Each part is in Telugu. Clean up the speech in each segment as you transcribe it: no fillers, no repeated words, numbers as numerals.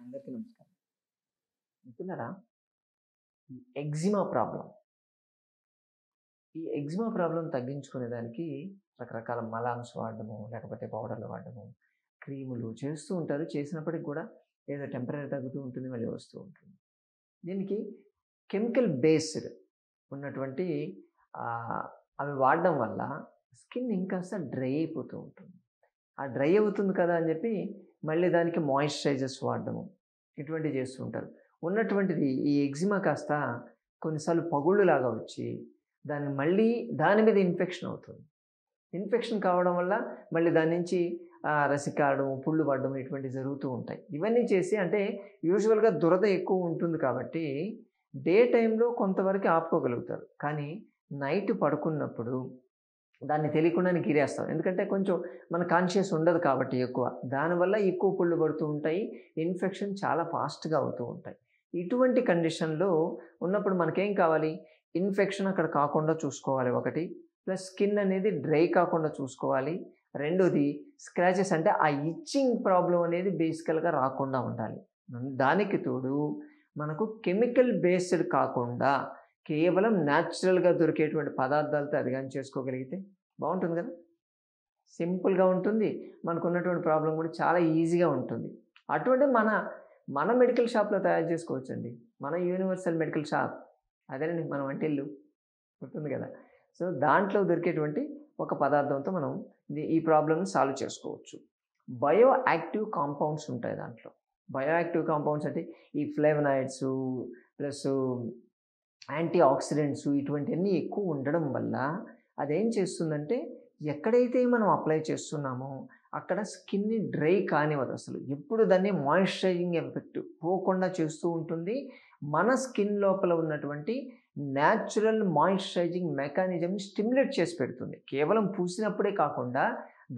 అందరికీ నమస్కారం. మిత్రులారా, ఈ ఎగ్జిమా ప్రాబ్లమ్. ఈ ఎగ్జిమా ప్రాబ్లమ్ తగ్గించుకునే దానికి రకరకాల మలామ్స్ వాడడము, లేకపోతే పౌడర్‌లు వాడడము, క్రీములు చేస్తూ ఉంటారు. చేసినప్పటికి కూడా ఏదో టెంపరరీ తగ్గుతూ ఉంటుంది, మళ్ళీ వస్తూ ఉంటుంది. దీనికి కెమికల్ బేస్డ్ ఉన్నటువంటి అవి వాడడం వల్ల స్కిన్ ఇంకాస్త డ్రై అయిపోతూ ఉంటుంది. ఆ డ్రై అవుతుంది కదా అని చెప్పి మళ్ళీ దానికి మాయిశ్చరైజర్స్ వాడడము, ఇటువంటివి చేస్తూ ఉంటారు. ఉన్నటువంటిది ఈ ఎగ్జిమా కాస్త కొన్నిసార్లు పగుళ్ళులాగా వచ్చి మళ్ళీ దాని మీద ఇన్ఫెక్షన్ అవుతుంది. ఇన్ఫెక్షన్ కావడం వల్ల మళ్ళీ దాని నుంచి రసి కారడం, పుళ్ళు పడడం ఇటువంటివి జరుగుతూ ఉంటాయి. ఇవన్నీ చేసి అంటే యూజువల్‌గా దురద ఎక్కువ ఉంటుంది కాబట్టి డే టైమ్‌లో కొంతవరకు ఆపుకోగలుగుతారు. కానీ నైట్ పడుకున్నప్పుడు దాన్ని తెలియకుండానే గీరేస్తాం. ఎందుకంటే కొంచెం మన కాన్షియస్ ఉండదు కాబట్టి ఎక్కువ. దానివల్ల ఎక్కువ పుళ్ళు పడుతూ ఉంటాయి. ఇన్ఫెక్షన్ చాలా ఫాస్ట్‌గా అవుతూ ఉంటాయి. ఇటువంటి కండిషన్‌లో ఉన్నప్పుడు మనకేం కావాలి? ఇన్ఫెక్షన్ అక్కడ కాకుండా చూసుకోవాలి ఒకటి. ప్లస్ స్కిన్ అనేది డ్రై కాకుండా చూసుకోవాలి. రెండోది స్క్రాచెస్ అంటే ఆ ఇచ్చింగ్ ప్రాబ్లమ్ అనేది బేసికల్‌గా రాకుండా ఉండాలి. దానికి తోడు మనకు కెమికల్ బేస్డ్ కాకుండా కేవలం న్యాచురల్‌గా దొరికేటువంటి పదార్థాలతో అది గాని చేసుకోగలిగితే బావుంటుంది కదా! సింపుల్‌గా ఉంటుంది. మనకున్నటువంటి ప్రాబ్లమ్ కూడా చాలా ఈజీగా ఉంటుంది. అటువంటిది మన మెడికల్ షాప్‌లో తయారు చేసుకోవచ్చండి. మన యూనివర్సల్ మెడికల్ షాప్. అదేనండి మన వంటిల్లు. గుర్తుంది కదా! సో, దాంట్లో దొరికేటువంటి ఒక పదార్థంతో మనం ఈ ప్రాబ్లమ్‌ని సాల్వ్ చేసుకోవచ్చు. బయో యాక్టివ్ కాంపౌండ్స్ ఉంటాయి దాంట్లో. బయో యాక్టివ్ కాంపౌండ్స్ అంటే ఈ ఫ్లేవనాయిడ్సు ప్లస్ యాంటీ ఆక్సిడెంట్స్ ఇటువంటివన్నీ ఎక్కువ ఉండడం వల్ల అదేం చేస్తుందంటే ఎక్కడైతే మనం అప్లై చేస్తున్నామో అక్కడ స్కిన్ని డ్రై కానివ్వదు అసలు. ఎప్పుడు దాన్ని మాయిశ్చరైజింగ్ ఎఫెక్ట్ పోకుండా చేస్తూ ఉంటుంది. మన స్కిన్ లోపల ఉన్నటువంటి న్యాచురల్ మాయిశ్చరైజింగ్ మెకానిజంని స్టిమ్యులేట్ చేసి పెడుతుంది. కేవలం పూసినప్పుడే కాకుండా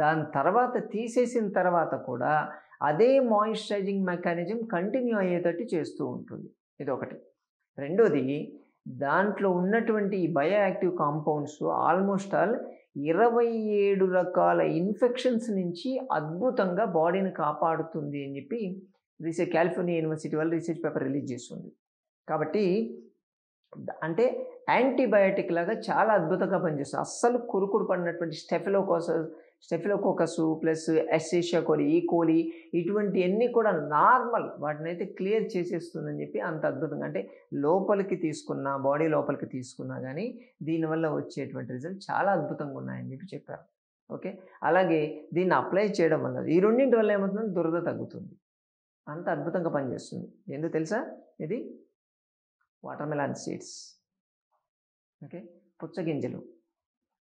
దాని తర్వాత తీసేసిన తర్వాత కూడా అదే మాయిశ్చరైజింగ్ మెకానిజం కంటిన్యూ అయ్యేటట్టు చేస్తూ ఉంటుంది. ఇదొకటి. రెండోది దాంట్లో ఉన్నటువంటి ఈ bio active compounds almost all 27 రకాల ఇన్ఫెక్షన్స్ నుంచి అద్భుతంగా బాడీని కాపాడుతుంది అని చెప్పి కాలిఫోర్నియా యూనివర్సిటీ వాళ్ళు రీసెర్చ్ పేపర్ రిలీజ్ చేస్తుంది. కాబట్టి అంటే యాంటీబయాటిక్ లాగా చాలా అద్భుతంగా పనిచేస్తుంది. అస్సలు కురుకుడు పడినటువంటి స్టెఫిలోకోకస్ ప్లస్ ఎస్సీషియా కోలి, ఈ కోలి ఇటువంటివన్నీ కూడా నార్మల్ వాటినైతే క్లియర్ చేసేస్తుందని చెప్పి అంత అద్భుతంగా అంటే బాడీ లోపలికి తీసుకున్నా కానీ దీనివల్ల వచ్చేటువంటి రిజల్ట్ చాలా అద్భుతంగా ఉన్నాయని చెప్పి చెప్పారు. ఓకే. అలాగే దీన్ని అప్లై చేయడం వల్ల ఈ రెండింటి వల్ల ఏమవుతుందంటే దురద తగ్గుతుంది. అంత అద్భుతంగా పనిచేస్తుంది. ఎందుకు తెలుసా? ఇది వాటర్‌మెలన్ సీడ్స్. ఓకే.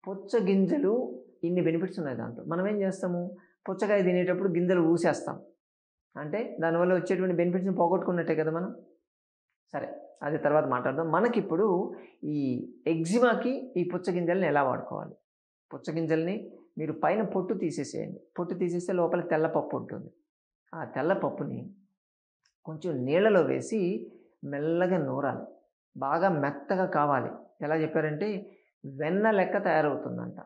పుచ్చగింజలు ఇన్ని బెనిఫిట్స్ ఉన్నాయి దాంట్లో. మనం ఏం చేస్తాము? పుచ్చకాయ తినేటప్పుడు గింజలు ఊసేస్తాం. అంటే దానివల్ల వచ్చేటువంటి బెనిఫిట్స్‌ని పోగొట్టుకున్నట్టే కదా మనం. సరే, అది తర్వాత మాట్లాడదాం. మనకిప్పుడు ఈ ఎగ్జిమాకి ఈ పుచ్చగింజల్ని ఎలా వాడుకోవాలి? పుచ్చగింజల్ని మీరు పైన పొట్టు తీసేసేయండి. పొట్టు తీసేస్తే లోపల తెల్ల పప్పు ఉంటుంది. ఆ తెల్ల పప్పుని కొంచెం నీళ్ళలో వేసి మెల్లగా నూరాలి. బాగా మెత్తగా కావాలి. ఎలా చెప్పారంటే వెన్న లెక్క తయారవుతుందంట.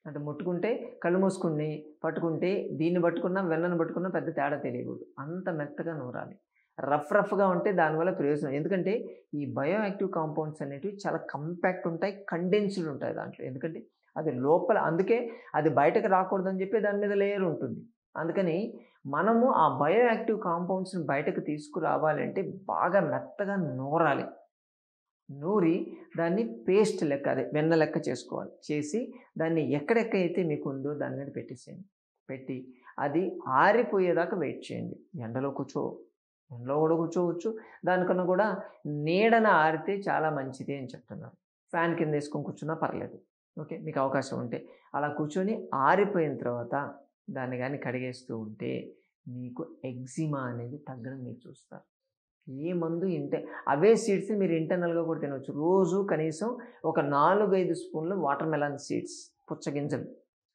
అంటే ముట్టుకుంటే కళ్ళు మూసుకుని పట్టుకుంటే దీన్ని పట్టుకున్నా వెన్నను పట్టుకున్నా పెద్ద తేడా తెలియకూడదు. అంత మెత్తగా నూరాలి. రఫ్‌గా ఉంటే దానివల్ల ప్రయోజనం. ఎందుకంటే ఈ బయో యాక్టివ్ కాంపౌండ్స్ అనేటివి చాలా కంపాక్ట్ ఉంటాయి. కండెన్స్డ్ ఉంటాయి దాంట్లో. ఎందుకంటే అది లోపల అందుకే అది బయటకు రాకూడదని చెప్పి దాని మీద లేయర్ ఉంటుంది. అందుకని మనము ఆ బయో యాక్టివ్ కాంపౌండ్స్‌ని బయటకు తీసుకురావాలంటే బాగా మెత్తగా నూరాలి. నూరి దాన్ని పేస్ట్ లెక్క అదే వెన్న లెక్క చేసుకోవాలి. చేసి దాన్ని ఎక్కడెక్కడైతే మీకు ఉందో దాని మీద పెట్టేసేయండి. పెట్టి అది ఆరిపోయేదాకా వెయిట్ చేయండి. ఎండలో కూడా కూర్చోవచ్చు. దానికన్నా కూడా నీడన ఆరితే చాలా మంచిది అని చెప్తున్నారు. ఫ్యాన్ కింద వేసుకొని కూర్చున్నా పర్లేదు. ఓకే. మీకు అవకాశం ఉంటే అలా కూర్చొని ఆరిపోయిన తర్వాత దాన్ని కానీ కడిగేస్తూ ఉంటే మీకు ఎగ్జిమా అనేది తగ్గడం మీరు చూస్తారు. ఏ మందు అవే సీడ్స్‌ని మీరు ఇంటర్నల్‌గా కూడా తినొచ్చు. రోజు కనీసం ఒక 4, 5 స్పూన్లు వాటర్‌మెలన్ సీడ్స్ పుచ్చగింజలు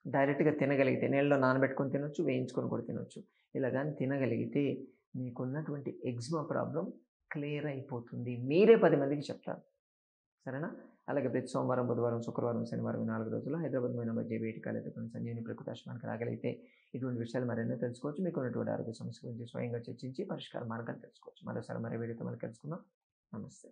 డైరెక్ట్‌గా తినగలిగితే నీళ్ళలో నానబెట్టుకొని తినొచ్చు, వేయించుకొని కూడా తినొచ్చు. ఇలా గాని తినగలిగితే మీకున్నటువంటి ఎగ్జిమా ప్రాబ్లమ్ క్లియర్ అయిపోతుంది. మీరే 10 మందికి చెప్తారు. సరేనా? అలాగే ప్రతి సోమవారం, బుధవారం, శుక్రవారం, శనివారం ఈ 4 రోజుల్లో హైదరాబాద్ మెయిన్ మధ్య వేటి కలెక్టర్‌ని సంజీవని ప్రకృతి ఆశ్రమానికి రాగలిగితే ఇటువంటి విషయాలు మరెన్నో తెలుసుకోవచ్చు. మీకున్నటువంటి ఆరోగ్య సమస్య గురించి స్వయంగా చర్చించి పరిష్కార మార్గాలు తెలుసుకోవచ్చు. మరోసారి మరో వీడియోతో మళ్ళీ కలుసుకుందాం. నమస్తే.